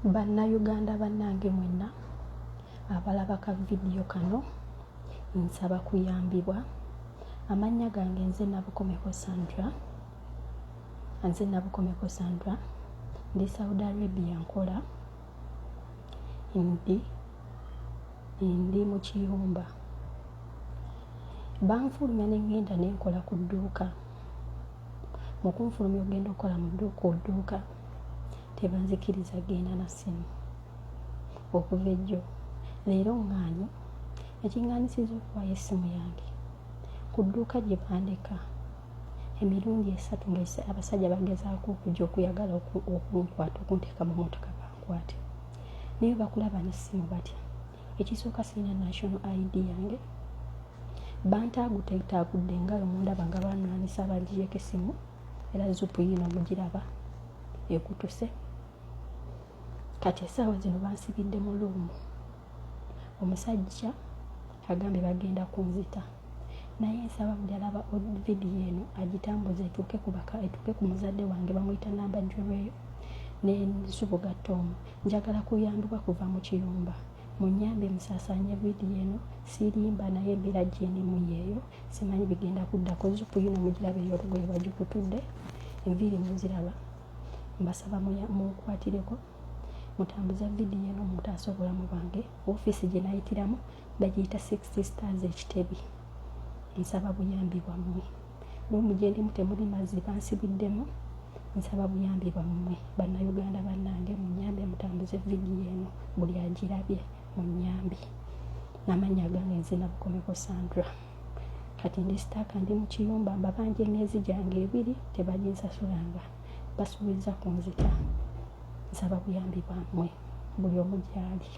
Bannayuganda bannange mwenna abalaba ka vidiyo kano nsaba kuyambibwa. Amannya gange nze Nabukomeko Sandra ndi Saudi Arabia nkola ndi mu Kiyumba. Banfulumya ne ngenda ne nkola ku dduuka. Mu kunfulumya ogenda okukola mu dduuka tebanzikiriza genda na ssimu okuva ejjo. Leero ŋŋaanyi ekiŋŋaanyisiza okuwaayo essimu yange ku dduuka gye bandeka emirundi 3 nga abasajja bagezaako okujja okuyagala okunkwata okunteeka mu mmotoka bankwate, naye bakulaba n'essimu batya. Ekisooka sirina national ID yange, bantaagudde engalo mundaba nga banwanisa bangiyeeko essimu, era zupu yino mugiraba ekutuse. Kati essaawa zino bansibidde mu luumu. Omusajja agambye bagenda kunzita, naye nsaba buli alaba vidiyo eno agitambuze etuuke ku muzadde wange bamuyita namba njolweyo ne Nsubuga Tom. Njagala kuyambibwa kuva mu Kiyumba, munyambe musaasaanye vidiyo eno. Sirimba naye embeera gyendimu yeeyo, simanyi bigenda kuddako. Zupu yino mugiraba ey'olugoye bagikutudde, enviiri muziraba. Mbasaba munkwatireko, mutambuza vidiyo eno mutaasa obulamu bwange. Ofiisi gye nayitiramu bagiyita 60 Stars Ekitebi. Nsaba buyambi bwammwe. Luumu gye ndimu temuli mazzi, bansibiddemu. Nsaba buyambi bwammwe. Bannayuganda bannange munyambe mutambuze vidiyo eno, buli agirabye munyambe. N'amannya gange nze Nabukomeko Sandra. Kati ndi sitaaka ndi mu Kiyumba, mbabanja emyezi gyange 2 tebaginsasulanga, basuubiza kunzita. Nsaba buyambi bwammwe buli omu gy'ali.